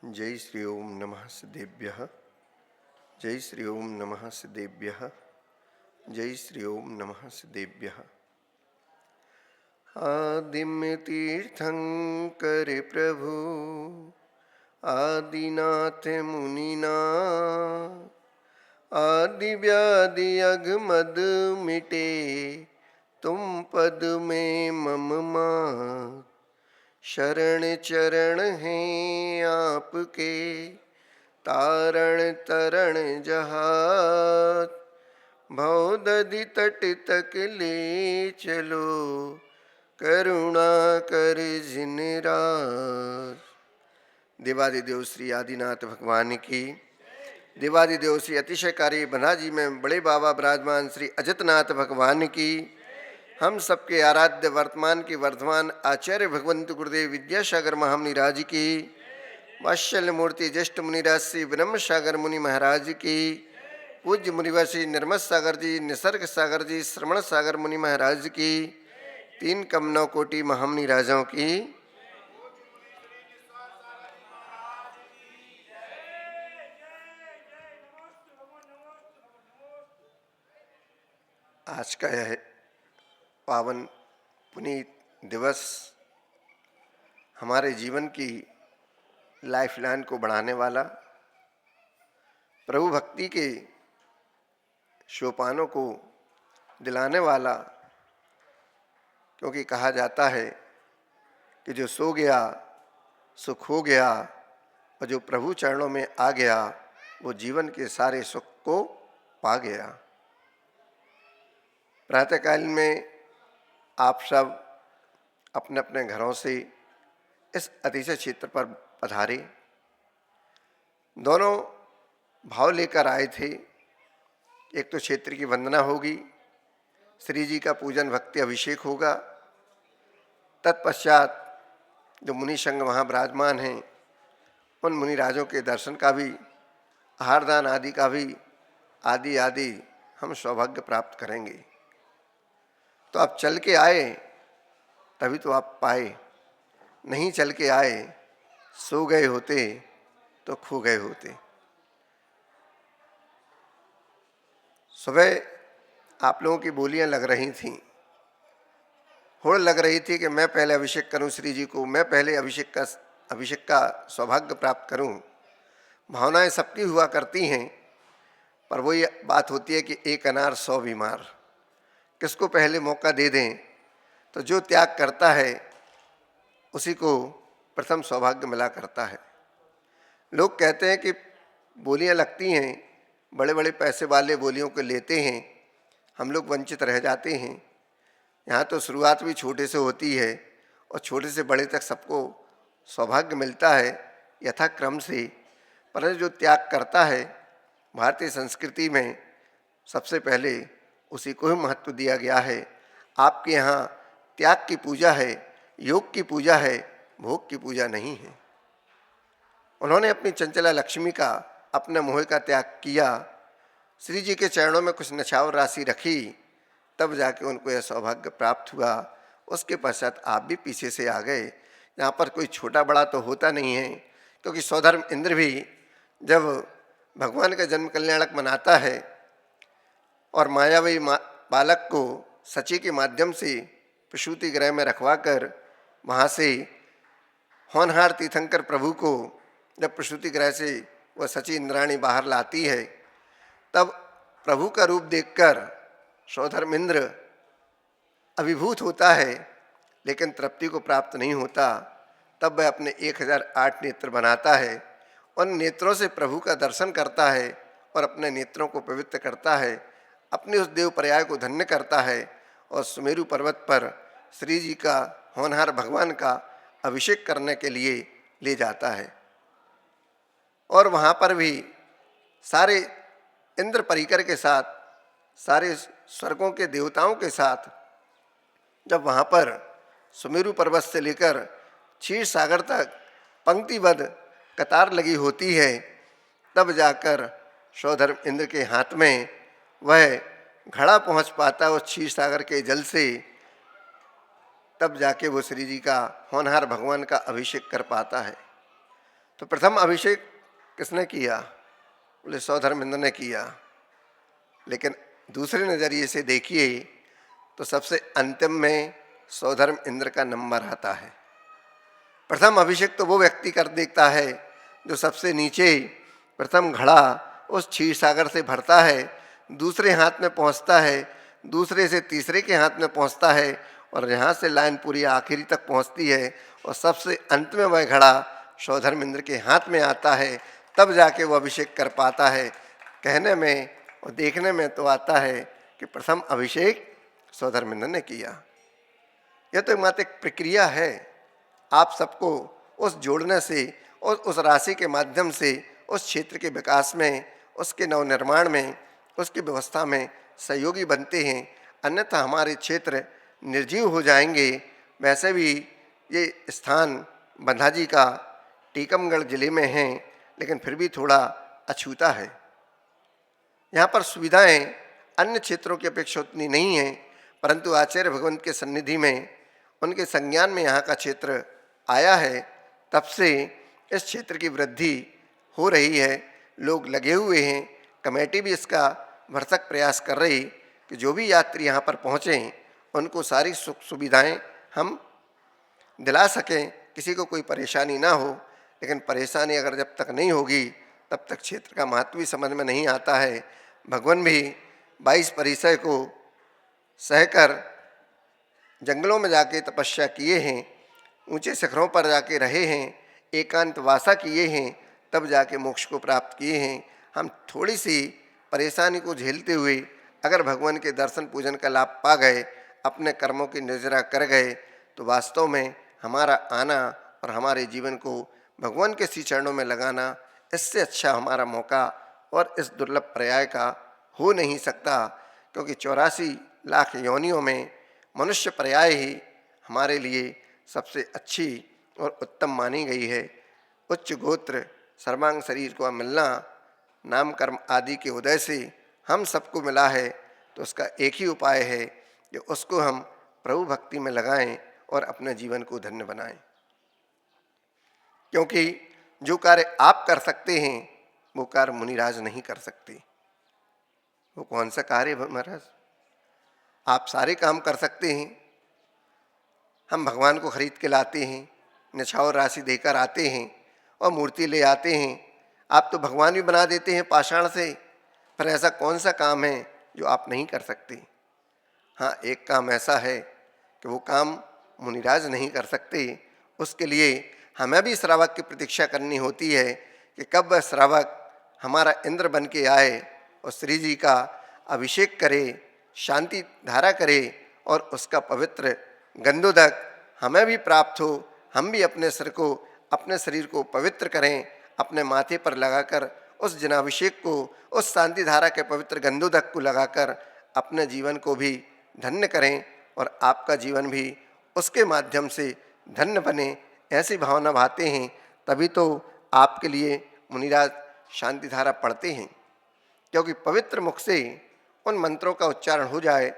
जय श्री ओम नमः सिद्धेभ्यः। जय श्री ओम नमः सिद्धेभ्यः। जय श्री ओम नमः सिद्धेभ्यः। आदिम तीर्थंकर प्रभु आदिनाथ मुनिना आदि व्याधि अगमद मिटे तुम पद में मम मां। शरण चरण हैं आपके तारण तरण जहाज। भवदधि तट तक ले चलो करुणा कर जिन राज। देवादिदेव श्री आदिनाथ भगवान की। देवादिदेव श्री अतिशयकारी बन्हाजी में बड़े बाबा विराजमान श्री अजितनाथ भगवान की। हम सबके आराध्य वर्तमान की वर्धमान आचार्य भगवंत गुरुदेव विद्यासागर महामुनि राज की। वात्सल्य मूर्ति ज्येष्ठ मुनिराज श्री ब्रह्म सागर मुनि महाराज की। पूज्य मुनिवर श्री निर्मल सागर जी, निसर्ग सागर जी, श्रवण सागर मुनि महाराज की। तीन कम 9 कोटि महामुनि राजाओं की। आज का यह पावन पुनीत दिवस हमारे जीवन की लाइफ लाइन को बढ़ाने वाला, प्रभु भक्ति के सोपानों को दिलाने वाला। क्योंकि कहा जाता है कि जो सो गया सुख हो गया और जो प्रभु चरणों में आ गया वो जीवन के सारे सुख को पा गया। प्रातःकाल में आप सब अपने अपने घरों से इस अतिशय क्षेत्र पर पधारे। दोनों भाव लेकर आए थे। एक तो क्षेत्र की वंदना होगी, श्री जी का पूजन भक्ति अभिषेक होगा। तत्पश्चात जो मुनि संघ वहाँ विराजमान हैं उन मुनि राजों के दर्शन का भी, आहारदान आदि का भी आदि हम सौभाग्य प्राप्त करेंगे। तो आप चल के आए तभी तो आप पाए, नहीं चल के आए सो गए होते तो खो गए होते। सुबह आप लोगों की बोलियां लग रही थीं, होड़ लग रही थी कि मैं पहले अभिषेक करूं श्री जी को, मैं पहले अभिषेक का सौभाग्य प्राप्त करूं। भावनाएं सबकी हुआ करती हैं, पर वो ये बात होती है कि एक अनार 100 बीमार। किसको पहले मौका दे दें तो जो त्याग करता है उसी को प्रथम सौभाग्य मिला करता है। लोग कहते हैं कि बोलियां लगती हैं, बड़े बड़े पैसे वाले बोलियों को लेते हैं, हम लोग वंचित रह जाते हैं। यहाँ तो शुरुआत भी छोटे से होती है और छोटे से बड़े तक सबको सौभाग्य मिलता है यथाक्रम से। परंतु जो त्याग करता है, भारतीय संस्कृति में सबसे पहले उसी को ही महत्व दिया गया है। आपके यहाँ त्याग की पूजा है, योग की पूजा है, भोग की पूजा नहीं है। उन्होंने अपनी चंचला लक्ष्मी का, अपने मोह का त्याग किया, श्री जी के चरणों में कुछ नछावर राशि रखी, तब जाके उनको यह सौभाग्य प्राप्त हुआ। उसके पश्चात आप भी पीछे से आ गए। यहाँ पर कोई छोटा बड़ा तो होता नहीं है, क्योंकि स्वधर्म इंद्र भी जब भगवान का जन्म कल्याणक मनाता है और मायावी बालक को सची के माध्यम से प्रसूति गृह में रखवा कर वहाँ से होनहार तीर्थंकर प्रभु को जब प्रसूति गृह से वह सची इंद्राणी बाहर लाती है, तब प्रभु का रूप देखकर सौधर्म इंद्र अभिभूत होता है, लेकिन तृप्ति को प्राप्त नहीं होता। तब वह अपने 1008 नेत्र बनाता है, उन नेत्रों से प्रभु का दर्शन करता है और अपने नेत्रों को पवित्र करता है, अपने उस देव पर्याय को धन्य करता है और सुमेरु पर्वत पर श्री जी का, होनहार भगवान का अभिषेक करने के लिए ले जाता है। और वहाँ पर भी सारे इंद्र परिकर के साथ, सारे स्वर्गों के देवताओं के साथ जब वहाँ पर सुमेरु पर्वत से लेकर क्षीर सागर तक पंक्तिबद्ध कतार लगी होती है, तब जाकर सौधर्म इंद्र के हाथ में वह घड़ा पहुँच पाता है उस क्षीर सागर के जल से। तब जाके वो श्री जी का, होनहार भगवान का अभिषेक कर पाता है। तो प्रथम अभिषेक किसने किया? बोले सौधर्मेंद्र ने किया। लेकिन दूसरे नज़रिए से देखिए तो सबसे अंतिम में सौधर्म इंद्र का नंबर आता है। प्रथम अभिषेक तो वो व्यक्ति कर देता है जो सबसे नीचे प्रथम घड़ा उस क्षीर सागर से भरता है, दूसरे हाथ में पहुंचता है, दूसरे से तीसरे के हाथ में पहुंचता है और यहाँ से लाइन पूरी आखिरी तक पहुंचती है और सबसे अंत में वह घड़ा सौधर्मेंद्र के हाथ में आता है, तब जाके वो अभिषेक कर पाता है। कहने में और देखने में तो आता है कि प्रथम अभिषेक सौधर्मेंद्र ने किया। यह तो मात्र एक प्रक्रिया है। आप सबको उस जोड़ने से और उस राशि के माध्यम से उस क्षेत्र के विकास में, उसके नवनिर्माण में, उसकी व्यवस्था में सहयोगी बनते हैं, अन्यथा हमारे क्षेत्र निर्जीव हो जाएंगे। वैसे भी ये स्थान बंधाजी का टीकमगढ़ जिले में है, लेकिन फिर भी थोड़ा अछूता है। यहाँ पर सुविधाएं अन्य क्षेत्रों की अपेक्षा उतनी नहीं है, परंतु आचार्य भगवंत के सन्निधि में, उनके संज्ञान में यहाँ का क्षेत्र आया है, तब से इस क्षेत्र की वृद्धि हो रही है। लोग लगे हुए हैं, कमेटी भी इसका भरसक प्रयास कर रही कि जो भी यात्री यहाँ पर पहुँचें उनको सारी सुख सुविधाएं हम दिला सकें, किसी को कोई परेशानी ना हो। लेकिन परेशानी अगर जब तक नहीं होगी तब तक क्षेत्र का महत्व भी समझ में नहीं आता है। भगवान भी 22 परिसर को सहकर जंगलों में जाके तपस्या किए हैं, ऊंचे शिखरों पर जाके रहे हैं, एकांत वासा किए हैं, तब जाके मोक्ष को प्राप्त किए हैं। हम थोड़ी सी परेशानी को झेलते हुए अगर भगवान के दर्शन पूजन का लाभ पा गए, अपने कर्मों की निर्जरा कर गए, तो वास्तव में हमारा आना और हमारे जीवन को भगवान के श्री चरणों में लगाना, इससे अच्छा हमारा मौका और इस दुर्लभ पर्याय का हो नहीं सकता। क्योंकि 84 लाख योनियों में मनुष्य पर्याय ही हमारे लिए सबसे अच्छी और उत्तम मानी गई है। उच्च गोत्र सर्वांग शरीर को मिलना नाम कर्म आदि के उदय से हम सबको मिला है, तो उसका एक ही उपाय है कि उसको हम प्रभु भक्ति में लगाएं और अपने जीवन को धन्य बनाएं। क्योंकि जो कार्य आप कर सकते हैं वो कार्य मुनिराज नहीं कर सकते। वो कौन सा कार्य है महाराज? आप सारे काम कर सकते हैं, हम भगवान को खरीद के लाते हैं, निछावर राशि देकर आते हैं और मूर्ति ले आते हैं। आप तो भगवान भी बना देते हैं पाषाण से, पर ऐसा कौन सा काम है जो आप नहीं कर सकते? हाँ, एक काम ऐसा है कि वो काम मुनिराज नहीं कर सकते। उसके लिए हमें भी श्रावक की प्रतीक्षा करनी होती है कि कब वह श्रावक हमारा इंद्र बन के आए और श्री जी का अभिषेक करे, शांति धारा करे और उसका पवित्र गंधोदक हमें भी प्राप्त हो। हम भी अपने सिर को, अपने शरीर को पवित्र करें, अपने माथे पर लगाकर उस जनाभिषेक को, उस शांति धारा के पवित्र गंधोदक को लगाकर अपने जीवन को भी धन्य करें और आपका जीवन भी उसके माध्यम से धन्य बने। ऐसी भावना भाते हैं, तभी तो आपके लिए मुनिराज शांति धारा पढ़ते हैं। क्योंकि पवित्र मुख से उन मंत्रों का उच्चारण हो जाए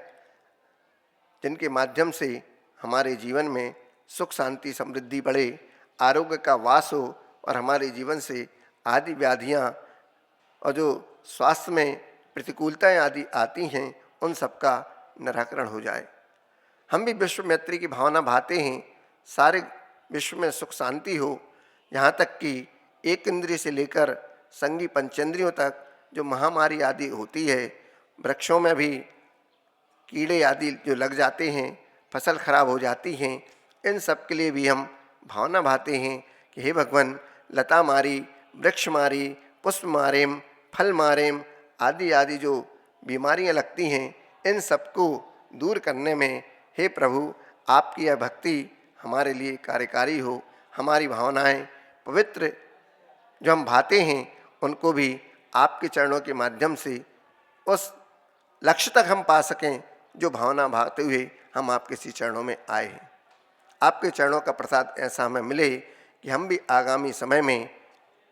जिनके माध्यम से हमारे जीवन में सुख शांति समृद्धि बढ़े, आरोग्य का वास हो और हमारे जीवन से आदि व्याधियाँ और जो स्वास्थ्य में प्रतिकूलताएं आदि आती हैं उन सबका निराकरण हो जाए। हम भी विश्व मैत्री की भावना भाते हैं, सारे विश्व में सुख शांति हो। यहाँ तक कि एक इंद्रिय से लेकर संगी पंचेंद्रियों तक जो महामारी आदि होती है, वृक्षों में भी कीड़े आदि जो लग जाते हैं, फसल खराब हो जाती हैं, इन सब के लिए भी हम भावना भाते हैं कि हे भगवान, लता मारी, वृक्ष मारी, पुष्प मारेम, फल मारेम आदि आदि जो बीमारियां लगती हैं, इन सबको दूर करने में हे प्रभु आपकी यह भक्ति हमारे लिए कार्यकारी हो। हमारी भावनाएं पवित्र जो हम भाते हैं उनको भी आपके चरणों के माध्यम से उस लक्ष्य तक हम पा सकें जो भावना भाते हुए हम आपके श्री चरणों में आए हैं। आपके चरणों का प्रसाद ऐसा हमें मिले कि हम भी आगामी समय में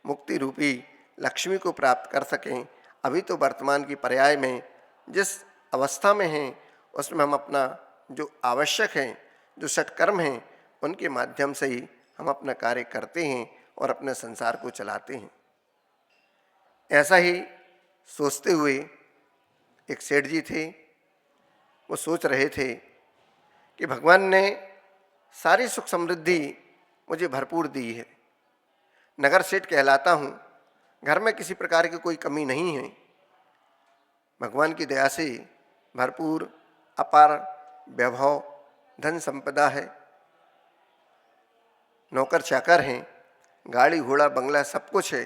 मुक्ति रूपी लक्ष्मी को प्राप्त कर सकें। अभी तो वर्तमान की पर्याय में जिस अवस्था में हैं उसमें हम अपना जो आवश्यक हैं, जो सत्कर्म हैं, उनके माध्यम से ही हम अपना कार्य करते हैं और अपने संसार को चलाते हैं। ऐसा ही सोचते हुए एक सेठ जी थे, वो सोच रहे थे कि भगवान ने सारी सुख समृद्धि मुझे भरपूर दी है, नगर सेठ कहलाता हूँ, घर में किसी प्रकार की कोई कमी नहीं है, भगवान की दया से भरपूर अपार वैभव धन संपदा है, नौकर चाकर हैं, गाड़ी घोड़ा बंगला सब कुछ है,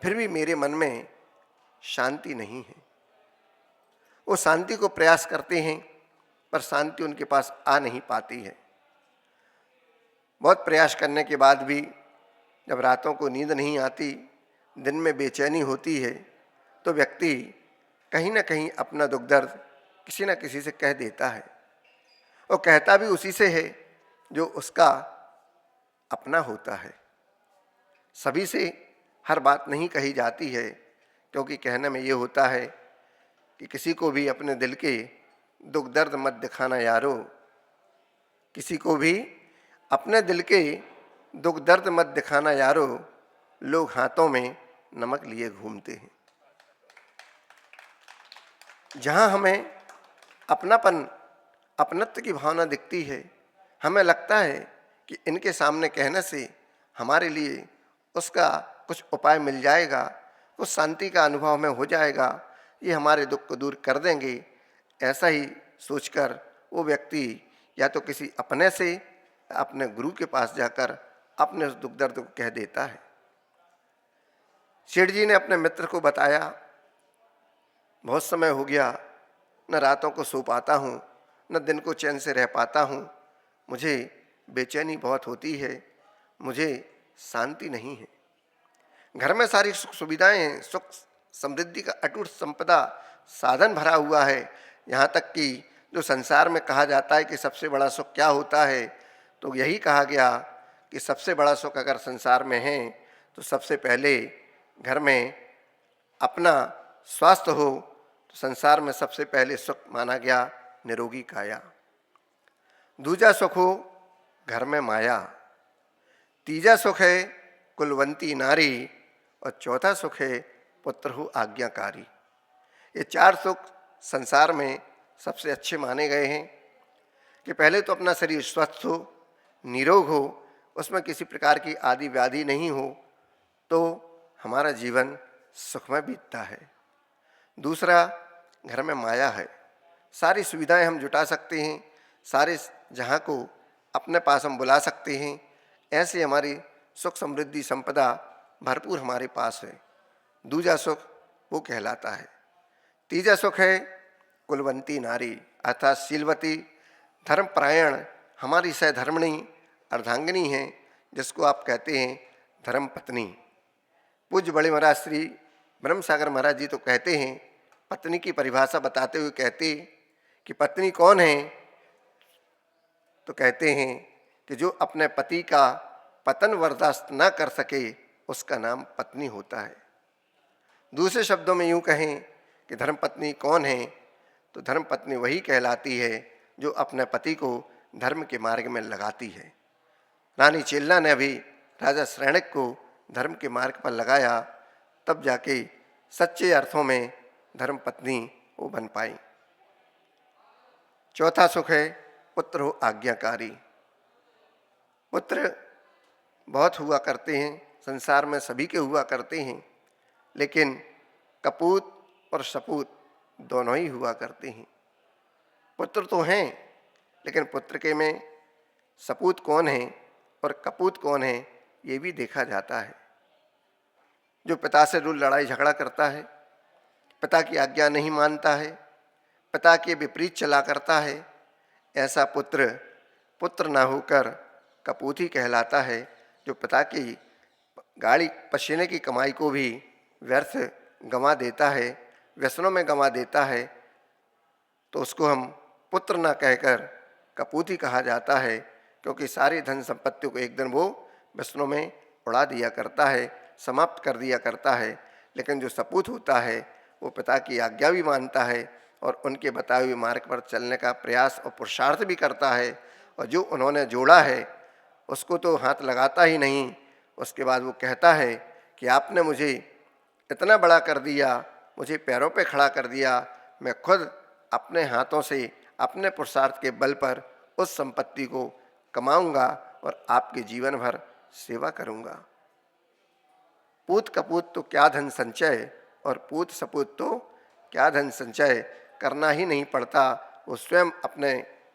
फिर भी मेरे मन में शांति नहीं है। वो शांति को प्रयास करते हैं पर शांति उनके पास आ नहीं पाती है। बहुत प्रयास करने के बाद भी जब रातों को नींद नहीं आती, दिन में बेचैनी होती है, तो व्यक्ति कहीं ना कहीं अपना दुख दर्द किसी न किसी से कह देता है, और कहता भी उसी से है जो उसका अपना होता है। सभी से हर बात नहीं कही जाती है, क्योंकि कहने में ये होता है कि किसी को भी अपने दिल के दुख दर्द मत दिखाना यारो, किसी को भी अपने दिल के दुख दर्द मत दिखाना यारो, लोग हाथों में नमक लिए घूमते हैं। जहाँ हमें अपनापन अपनत्व की भावना दिखती है, हमें लगता है कि इनके सामने कहने से हमारे लिए उसका कुछ उपाय मिल जाएगा, कुछ शांति का अनुभव हमें हो जाएगा, ये हमारे दुख को दूर कर देंगे। ऐसा ही सोचकर वो व्यक्ति या तो किसी अपने से अपने गुरु के पास जाकर अपने उस दुख दर्द को कह देता है। सेठ जी ने अपने मित्र को बताया, बहुत समय हो गया, न रातों को सो पाता हूँ, न दिन को चैन से रह पाता हूँ, मुझे बेचैनी बहुत होती है, मुझे शांति नहीं है। घर में सारी सुख सुविधाएं हैं, सुख समृद्धि का अटूट संपदा साधन भरा हुआ है। यहाँ तक कि जो संसार में कहा जाता है कि सबसे बड़ा सुख क्या होता है, तो यही कहा गया कि सबसे बड़ा सुख अगर संसार में है तो सबसे पहले घर में अपना स्वास्थ्य हो, तो संसार में सबसे पहले सुख माना गया निरोगी काया। दूजा सुख हो घर में माया, तीजा सुख है कुलवंती नारी, और चौथा सुख है पुत्र हो आज्ञाकारी। ये चार सुख संसार में सबसे अच्छे माने गए हैं कि पहले तो अपना शरीर स्वस्थ हो, निरोग हो, उसमें किसी प्रकार की आदि व्याधि नहीं हो, तो हमारा जीवन सुखमय बीतता है। दूसरा, घर में माया है, सारी सुविधाएं हम जुटा सकते हैं, सारे जहाँ को अपने पास हम बुला सकते हैं, ऐसे हमारी सुख समृद्धि संपदा भरपूर हमारे पास है। दूजा सुख वो कहलाता है। तीजा सुख है कुलवंती नारी, अर्थात शीलवती धर्मपरायण हमारी सहधर्मिणी अर्धांगिनी है, जिसको आप कहते हैं धर्म पत्नी। पूज्य बड़े महाराज श्री ब्रह्मसागर महाराज जी तो कहते हैं, पत्नी की परिभाषा बताते हुए कहते कि पत्नी कौन है, तो कहते हैं कि जो अपने पति का पतन बर्दाश्त न कर सके उसका नाम पत्नी होता है। दूसरे शब्दों में यूँ कहें कि धर्मपत्नी कौन है, तो धर्मपत्नी वही कहलाती है जो अपने पति को धर्म के मार्ग में लगाती है। रानी चेल्ला ने भी राजा श्रेणिक को धर्म के मार्ग पर लगाया, तब जाके सच्चे अर्थों में धर्मपत्नी वो बन पाई। चौथा सुख है पुत्र हो आज्ञाकारी। पुत्र बहुत हुआ करते हैं, संसार में सभी के हुआ करते हैं, लेकिन कपूत और सपूत दोनों ही हुआ करते हैं। पुत्र तो हैं, लेकिन पुत्र के में सपूत कौन है और कपूत कौन है, ये भी देखा जाता है। जो पिता से रोज लड़ाई झगड़ा करता है, पिता की आज्ञा नहीं मानता है, पिता के विपरीत चला करता है, ऐसा पुत्र पुत्र ना होकर कपूत ही कहलाता है। जो पिता की गाड़ी पसीने की कमाई को भी व्यर्थ गंवा देता है, व्यसनों में गंवा देता है, तो उसको हम पुत्र ना कहकर कपूत ही कहा जाता है, क्योंकि सारी धन संपत्ति को एक दिन वो व्यसनों में उड़ा दिया करता है, समाप्त कर दिया करता है। लेकिन जो सपूत होता है वो पिता की आज्ञा भी मानता है और उनके बताए हुए मार्ग पर चलने का प्रयास और पुरुषार्थ भी करता है, और जो उन्होंने जोड़ा है उसको तो हाथ लगाता ही नहीं, उसके बाद वो कहता है कि आपने मुझे इतना बड़ा कर दिया, मुझे पैरों पे खड़ा कर दिया, मैं खुद अपने हाथों से अपने पुरुषार्थ के बल पर उस संपत्ति को कमाऊंगा और आपके जीवन भर सेवा करूंगा। पूत कपूत तो क्या धन संचय, और पूत सपूत तो क्या धन संचय, करना ही नहीं पड़ता। वो स्वयं अपने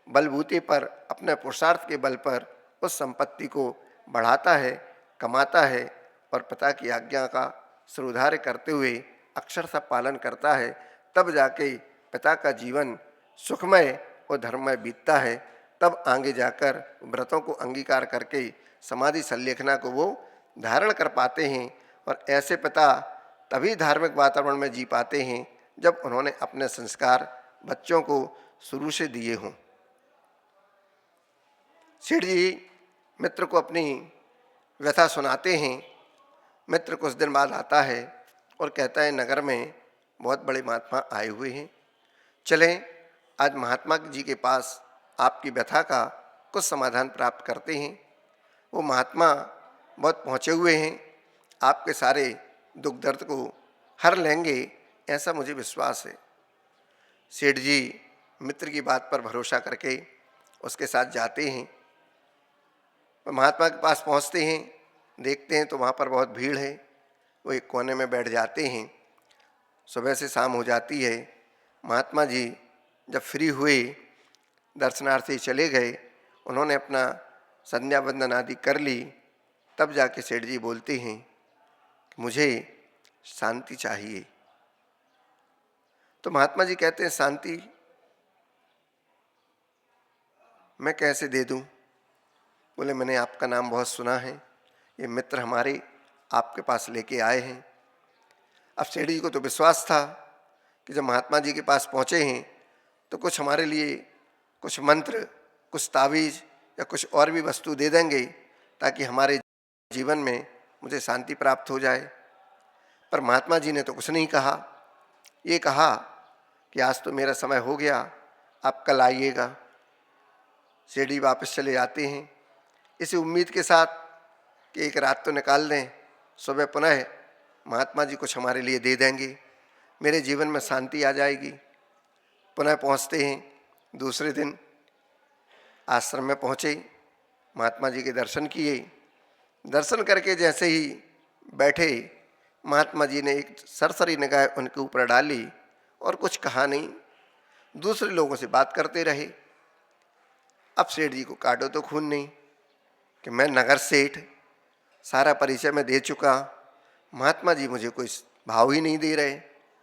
बलबूते पर, अपने पुरुषार्थ के बल पर उस संपत्ति को बढ़ाता है, कमाता है और पिता की आज्ञा का सिरोधार्य करते हुए अक्षरशः पालन करता है। तब जाके पिता का जीवन सुखमय और धर्ममय बीतता है। तब आगे जाकर व्रतों को अंगीकार करके समाधि संलेखना को वो धारण कर पाते हैं। और ऐसे पिता तभी धार्मिक वातावरण में जी पाते हैं जब उन्होंने अपने संस्कार बच्चों को शुरू से दिए हों। सेठ जी मित्र को अपनी व्यथा सुनाते हैं। मित्र कुछ दिन बाद आता है और कहता है, नगर में बहुत बड़े महात्मा आए हुए हैं, चलें आज महात्मा जी के पास आपकी व्यथा का कुछ समाधान प्राप्त करते हैं। वो महात्मा बहुत पहुँचे हुए हैं, आपके सारे दुख दर्द को हर लेंगे, ऐसा मुझे विश्वास है। सेठ जी मित्र की बात पर भरोसा करके उसके साथ जाते हैं। महात्मा के पास पहुंचते हैं, देखते हैं तो वहाँ पर बहुत भीड़ है। वो एक कोने में बैठ जाते हैं। सुबह से शाम हो जाती है। महात्मा जी जब फ्री हुए, दर्शनार्थी चले गए, उन्होंने अपना संध्या वंदन आदि कर ली। तब जाके सेठ जी बोलते हैं कि मुझे शांति चाहिए। तो महात्मा जी कहते हैं, शांति मैं कैसे दे दूं? बोले, मैंने आपका नाम बहुत सुना है, ये मित्र हमारे आपके पास लेके आए हैं। अब सेठ जी को तो विश्वास था कि जब महात्मा जी के पास पहुँचे हैं तो कुछ हमारे लिए कुछ मंत्र, कुछ तावीज़ या कुछ और भी वस्तु दे देंगे ताकि हमारे जीवन में मुझे शांति प्राप्त हो जाए। पर महात्मा जी ने तो कुछ नहीं कहा। ये कहा कि आज तो मेरा समय हो गया, आप कल आइएगा। सेठ जी वापस चले जाते हैं इसी उम्मीद के साथ कि एक रात तो निकाल दें, सुबह पुनः महात्मा जी कुछ हमारे लिए दे देंगे, मेरे जीवन में शांति आ जाएगी। पुनः पहुंचते हैं। दूसरे दिन आश्रम में पहुँचे, महात्मा जी के दर्शन किए। दर्शन करके जैसे ही बैठे, महात्मा जी ने एक सरसरी निगाह उनके ऊपर डाली और कुछ कहा नहीं, दूसरे लोगों से बात करते रहे। अब सेठ जी को काटो तो खून नहीं कि मैं नगर सेठ, सारा परिचय मैं दे चुका, महात्मा जी मुझे कोई भाव ही नहीं दे रहे।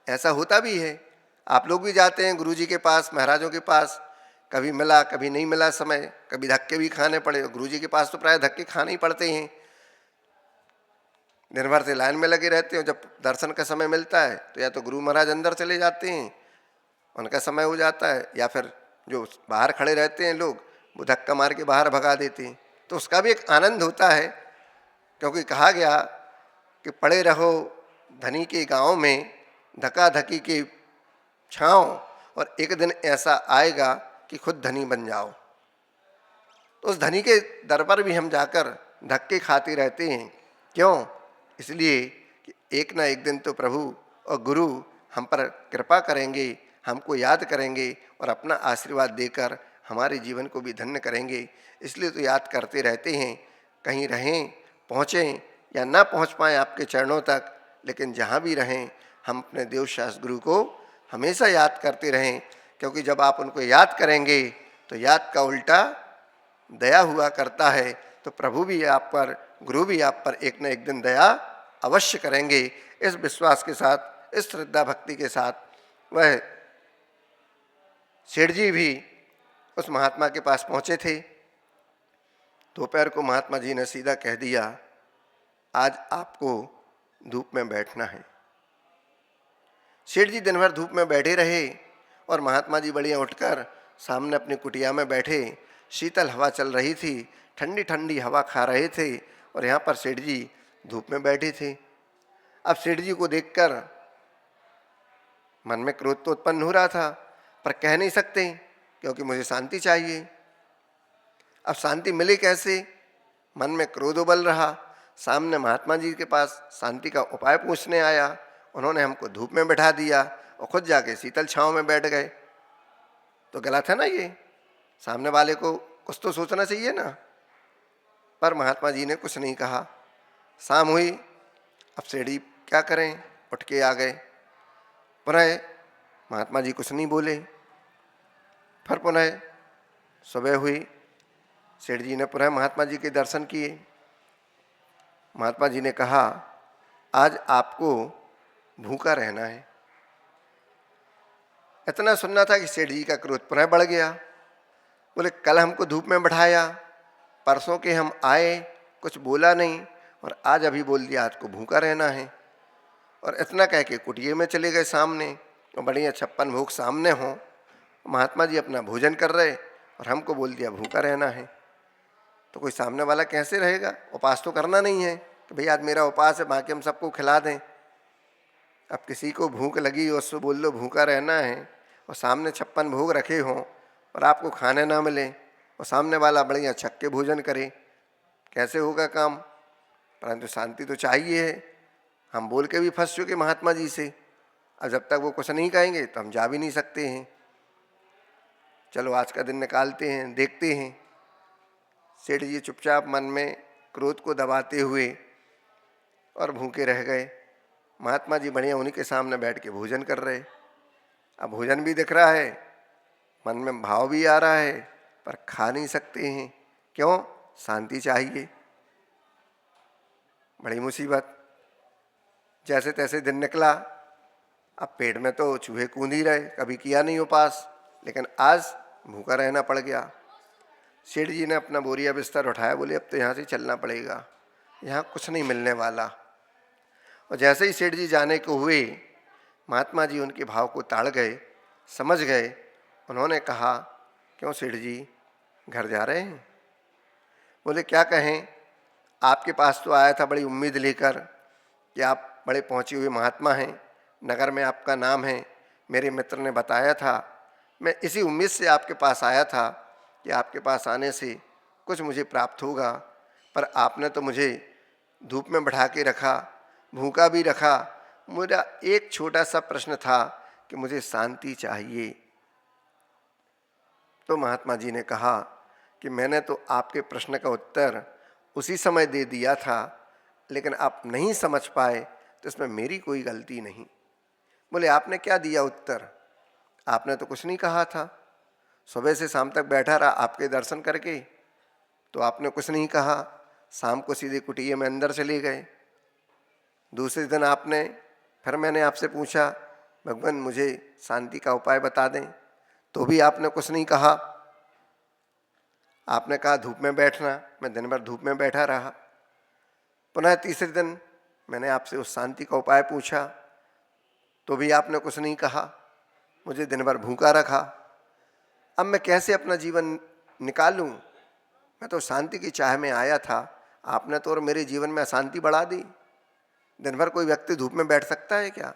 ऐसा होता भी है, आप लोग भी जाते हैं गुरुजी के पास, महाराजों के पास, कभी मिला कभी नहीं मिला समय, कभी धक्के भी खाने पड़े। गुरुजी के पास तो प्राय धक्के खाने ही पड़ते हैं। दिन भर से लाइन में लगे रहते हो, जब दर्शन का समय मिलता है तो या तो गुरु महाराज अंदर चले जाते हैं, उनका समय हो जाता है, या फिर जो बाहर खड़े रहते हैं लोग वो धक्का मार के बाहर भगा देते हैं। तो उसका भी एक आनंद होता है, क्योंकि कहा गया कि पड़े रहो धनी के गांव में, धक्का धक्की के छाँव, और एक दिन ऐसा आएगा कि खुद धनी बन जाओ। तो उस धनी के दर पर भी हम जाकर धक्के खाते रहते हैं। क्यों? इसलिए कि एक ना एक दिन तो प्रभु और गुरु हम पर कृपा करेंगे, हमको याद करेंगे और अपना आशीर्वाद देकर हमारे जीवन को भी धन्य करेंगे। इसलिए तो याद करते रहते हैं। कहीं रहें, पहुँचें या ना पहुँच पाएँ आपके चरणों तक, लेकिन जहाँ भी रहें हम अपने देव शास्त्र गुरु को हमेशा याद करते रहें। क्योंकि जब आप उनको याद करेंगे तो याद का उल्टा दया हुआ करता है। तो प्रभु भी आप पर, गुरु भी आप पर एक न एक दिन दया अवश्य करेंगे। इस विश्वास के साथ, इस श्रद्धा भक्ति के साथ वह सेठ जी भी उस महात्मा के पास पहुँचे थे। दोपहर को महात्मा जी ने सीधा कह दिया, आज आपको धूप में बैठना है। सेठ जी दिन भर धूप में बैठे रहे और महात्मा जी बढ़िया उठकर सामने अपनी कुटिया में बैठे। शीतल हवा चल रही थी, ठंडी ठंडी हवा खा रहे थे और यहाँ पर सेठ जी धूप में बैठे थे। अब सेठ जी को देखकर मन में क्रोध तो उत्पन्न हो रहा था, पर कह नहीं सकते क्योंकि मुझे शांति चाहिए। अब शांति मिले कैसे? मन में क्रोध उबल रहा, सामने महात्मा जी के पास शांति का उपाय पूछने आया, उन्होंने हमको धूप में बैठा दिया और खुद जाके शीतल छांव में बैठ गए। तो गलत है ना ये? सामने वाले को कुछ तो सोचना चाहिए ना। पर महात्मा जी ने कुछ नहीं कहा। शाम हुई, अब सेठी क्या करें, उठ के आ गए। पुनः महात्मा जी कुछ नहीं बोले। फिर पुनः सुबह हुई, सेठ जी ने पुनः महात्मा जी के दर्शन किए। महात्मा जी ने कहा, आज आपको भूखा रहना है। इतना सुनना था कि सेठ जी का क्रोध पुनः बढ़ गया। बोले, कल हमको धूप में बैठाया, परसों के हम आए, कुछ बोला नहीं, और आज अभी बोल दिया आज को भूखा रहना है। और इतना कह के कुटिये में चले गए सामने, और बढ़िया 56 भोग सामने हों, महात्मा जी अपना भोजन कर रहे और हमको बोल दिया भूखा रहना है। तो कोई सामने वाला कैसे रहेगा? उपास तो करना नहीं है कि भाई आज मेरा उपास है, बाकी हम सबको खिला दें। अब किसी को भूख लगी और उससे बोल लो भूखा रहना है, और सामने 56 भोग रखे हों और आपको खाने ना मिले, और सामने वाला बढ़िया छक के भोजन करे, कैसे होगा काम? परंतु शांति तो चाहिए है। हम बोल के भी फंस चुके महात्मा जी से, और जब तक वो कुछ नहीं कहेंगे तो हम जा भी नहीं सकते हैं। चलो आज का दिन निकालते हैं, देखते हैं। सेठ जी चुपचाप मन में क्रोध को दबाते हुए और भूखे रह गए। महात्मा जी बढ़िया उन्हीं के सामने बैठ के भोजन कर रहे। अब भोजन भी दिख रहा है, मन में भाव भी आ रहा है, पर खा नहीं सकते हैं। क्यों? शांति चाहिए। बड़ी मुसीबत। जैसे तैसे दिन निकला। अब पेट में तो चूहे कूद ही रहे, कभी किया नहीं उपास, लेकिन आज भूखा रहना पड़ गया। सेठ जी ने अपना बोरिया बिस्तर उठाया, बोले अब तो यहाँ से चलना पड़ेगा, यहाँ कुछ नहीं मिलने वाला। और जैसे ही सेठ जी जाने को हुए, महात्मा जी उनके भाव को ताड़ गए, समझ गए। उन्होंने कहा, क्यों सेठ जी, घर जा रहे हैं? बोले, क्या कहें, आपके पास तो आया था बड़ी उम्मीद लेकर कि आप बड़े पहुँचे हुए महात्मा हैं, नगर में आपका नाम है, मेरे मित्र ने बताया था। मैं इसी उम्मीद से आपके पास आया था कि आपके पास आने से कुछ मुझे प्राप्त होगा, पर आपने तो मुझे धूप में बैठा के रखा, भूखा भी रखा। मेरा एक छोटा सा प्रश्न था कि मुझे शांति चाहिए। तो महात्मा जी ने कहा कि मैंने तो आपके प्रश्न का उत्तर उसी समय दे दिया था, लेकिन आप नहीं समझ पाए, तो इसमें मेरी कोई गलती नहीं। बोले, आपने क्या दिया उत्तर? आपने तो कुछ नहीं कहा था। सुबह से शाम तक बैठा रहा आपके दर्शन करके, तो आपने कुछ नहीं कहा। शाम को सीधे कुटिया में अंदर चले गए। दूसरे दिन आपने फिर मैंने आपसे पूछा, भगवान मुझे शांति का उपाय बता दें, तो भी आपने कुछ नहीं कहा। आपने कहा धूप में बैठना, मैं दिन भर धूप में बैठा रहा। पुनः तीसरे दिन मैंने आपसे उस शांति का उपाय पूछा, तो भी आपने कुछ नहीं कहा। मुझे दिन भर भूखा रखा। अब मैं कैसे अपना जीवन निकालूं? मैं तो शांति की चाह में आया था, आपने तो और मेरे जीवन में अशांति बढ़ा दी। दिन भर कोई व्यक्ति धूप में बैठ सकता है क्या?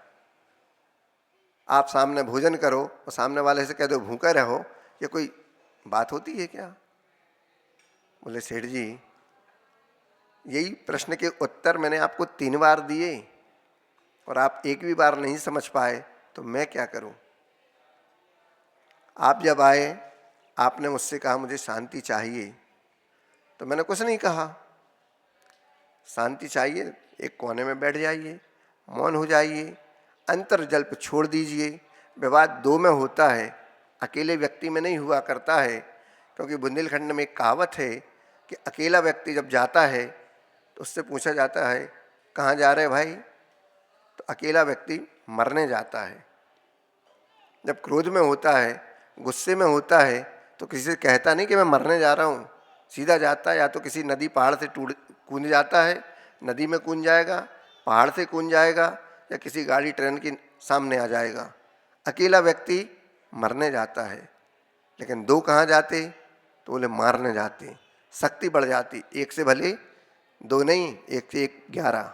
आप सामने भोजन करो और सामने वाले से कह दो भूखा रहो, ये कोई बात होती है क्या? बोले, सेठ जी, यही प्रश्न के उत्तर मैंने आपको 3 बार दिए और आप एक भी बार नहीं समझ पाए, तो मैं क्या करूं? आप जब आए, आपने मुझसे कहा मुझे शांति चाहिए, तो मैंने कुछ नहीं कहा। शांति चाहिए, एक कोने में बैठ जाइए, मौन हो जाइए, अंतर्जल्प छोड़ दीजिए। विवाद 2 में होता है, अकेले व्यक्ति में नहीं हुआ करता है। क्योंकि बुंदेलखंड में एक कहावत है कि अकेला व्यक्ति जब जाता है तो उससे पूछा जाता है, कहाँ जा रहे भाई? तो अकेला व्यक्ति मरने जाता है। जब क्रोध में होता है, गुस्से में होता है, तो किसी से कहता नहीं कि मैं मरने जा रहा हूँ, सीधा जाता है, या तो किसी नदी पहाड़ से कूद जाता है, नदी में कूद जाएगा, पहाड़ से कूद जाएगा, या किसी गाड़ी ट्रेन के सामने आ जाएगा। अकेला व्यक्ति मरने जाता है। लेकिन 2 कहाँ जाते? तो बोले मारने जाते। शक्ति बढ़ जाती। 1 से भले 2 नहीं, 1 से 1 11,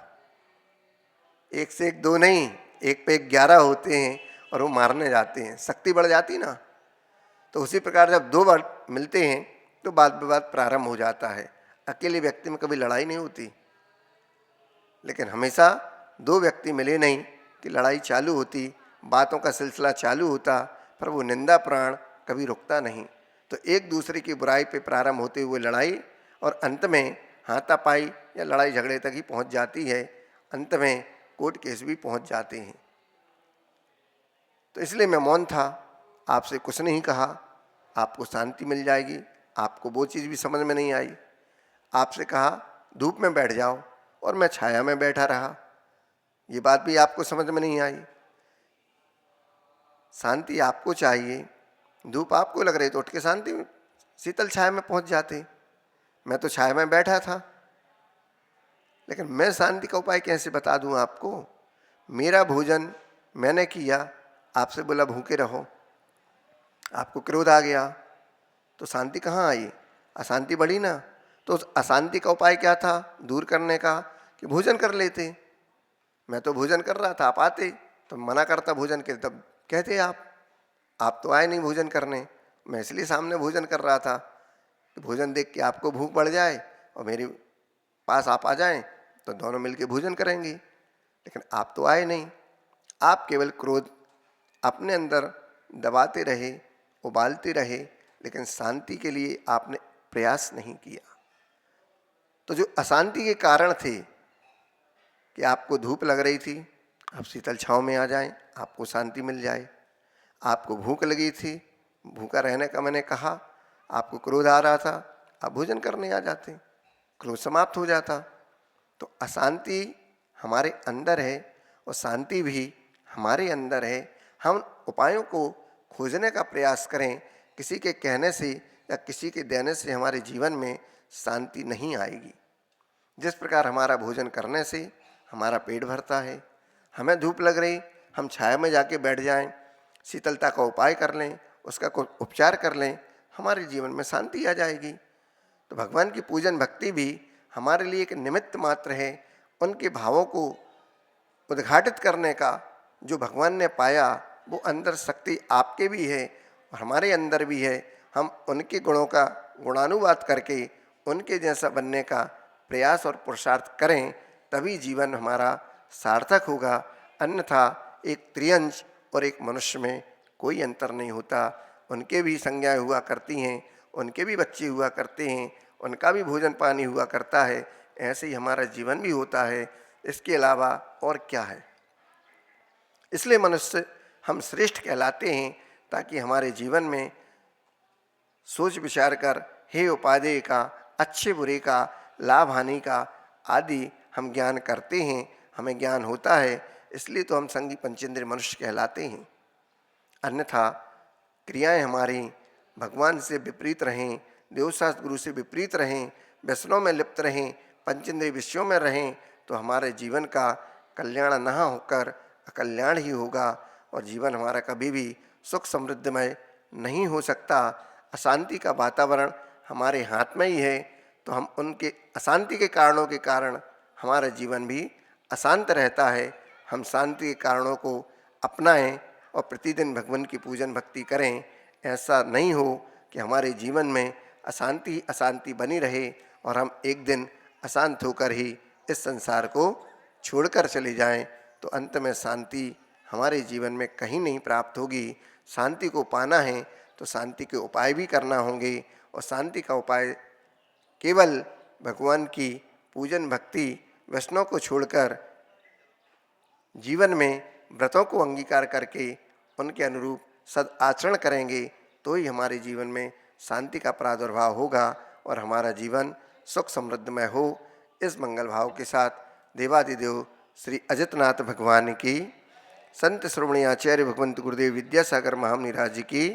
1 से 1 2 नहीं, 1 पे 11 होते हैं और वो मारने जाते हैं। शक्ति बढ़ जाती ना। तो उसी प्रकार जब 2 बार मिलते हैं तो वाद विवाद प्रारंभ हो जाता है। अकेले व्यक्ति में कभी लड़ाई नहीं होती। लेकिन हमेशा दो व्यक्ति मिले नहीं कि लड़ाई चालू होती, बातों का सिलसिला चालू होता, पर वो निंदा प्राण कभी रुकता नहीं। तो एक दूसरे की बुराई पे प्रारंभ होते हुए लड़ाई और अंत में हाथापाई या लड़ाई झगड़े तक ही पहुंच जाती है। अंत में कोर्ट केस भी पहुंच जाते हैं। तो इसलिए मैं मौन था, आपसे कुछ नहीं कहा। आपको शांति मिल जाएगी। आपको वो चीज़ भी समझ में नहीं आई। आपसे कहा धूप में बैठ जाओ और मैं छाया में बैठा रहा, ये बात भी आपको समझ में नहीं आई। शांति आपको चाहिए, धूप आपको लग रही तो उठ के शांति में शीतल छाया में पहुंच जाते। मैं तो छाया में बैठा था, लेकिन मैं शांति का उपाय कैसे बता दूं आपको? मेरा भोजन मैंने किया, आपसे बोला भूखे रहो, आपको क्रोध आ गया, तो शांति कहाँ आई? अशांति बढ़ी ना। तो उस अशांति का उपाय क्या था दूर करने का? कि भोजन कर लेते। मैं तो भोजन कर रहा था, आप आते तो मना करता भोजन के, तब कहते आप तो आए नहीं भोजन करने। मैं इसलिए सामने भोजन कर रहा था कि भोजन देख के आपको भूख बढ़ जाए और मेरे पास आप आ जाएं तो दोनों मिलके भोजन करेंगे। लेकिन आप तो आए नहीं, आप केवल क्रोध अपने अंदर दबाते रहे, उबालते रहे, लेकिन शांति के लिए आपने प्रयास नहीं किया। तो जो अशांति के कारण थे कि आपको धूप लग रही थी, आप शीतल छांव में आ जाएं, आपको शांति मिल जाए। आपको भूख लगी थी, भूखा रहने का मैंने कहा। आपको क्रोध आ रहा था, आप भोजन करने आ जाते, क्रोध समाप्त हो जाता। तो अशांति हमारे अंदर है और शांति भी हमारे अंदर है। हम उपायों को खोजने का प्रयास करें। किसी के कहने से या किसी के देने से हमारे जीवन में शांति नहीं आएगी। जिस प्रकार हमारा भोजन करने से हमारा पेट भरता है, हमें धूप लग रही, हम छाया में जाके बैठ जाएं, शीतलता का उपाय कर लें, उसका कोई उपचार कर लें, हमारे जीवन में शांति आ जाएगी। तो भगवान की पूजन भक्ति भी हमारे लिए एक निमित्त मात्र है। उनके भावों को उद्घाटित करने का जो भगवान ने पाया, वो अंदर शक्ति आपके भी है और हमारे अंदर भी है। हम उनके गुणों का गुणानुवाद करके उनके जैसा बनने का प्रयास और पुरुषार्थ करें, तभी जीवन हमारा सार्थक होगा। अन्यथा एक त्रियंश और एक मनुष्य में कोई अंतर नहीं होता। उनके भी संज्ञाएं हुआ करती हैं, उनके भी बच्चे हुआ करते हैं, उनका भी भोजन पानी हुआ करता है। ऐसे ही हमारा जीवन भी होता है। इसके अलावा और क्या है? इसलिए मनुष्य हम श्रेष्ठ कहलाते हैं, ताकि हमारे जीवन में सोच विचार कर हे उपादेय का, अच्छे बुरे का, लाभ हानि का आदि हम ज्ञान करते हैं, हमें ज्ञान होता है। इसलिए तो हम संगी पंचेंद्रिय मनुष्य कहलाते हैं। अन्यथा क्रियाएं हमारी भगवान से विपरीत रहें, देवशास्त्र गुरु से विपरीत रहें, व्यसनों में लिप्त रहें, पंचेंद्रिय विषयों में रहें, तो हमारे जीवन का कल्याण न होकर अकल्याण ही होगा और जीवन हमारा कभी भी सुख समृद्धमय नहीं हो सकता। अशांति का वातावरण हमारे हाथ में ही है, तो हम उनके अशांति के कारणों के कारण हमारा जीवन भी अशांत रहता है। हम शांति के कारणों को अपनाएं और प्रतिदिन भगवान की पूजन भक्ति करें। ऐसा नहीं हो कि हमारे जीवन में अशांति अशांति बनी रहे और हम एक दिन अशांत होकर ही इस संसार को छोड़कर चले जाएं। तो अंत में शांति हमारे जीवन में कहीं नहीं प्राप्त होगी। शांति को पाना है तो शांति के उपाय भी करना होंगे, और शांति का उपाय केवल भगवान की पूजन भक्ति वैष्णव को छोड़कर जीवन में व्रतों को अंगीकार करके उनके अनुरूप सद आचरण करेंगे, तो ही हमारे जीवन में शांति का प्रादुर्भाव होगा और हमारा जीवन सुख समृद्धमय हो। इस मंगल भाव के साथ देवादिदेव श्री अजितनाथ भगवान की, संत श्रोमणी आचार्य भगवंत गुरुदेव विद्यासागर महामुनि राज की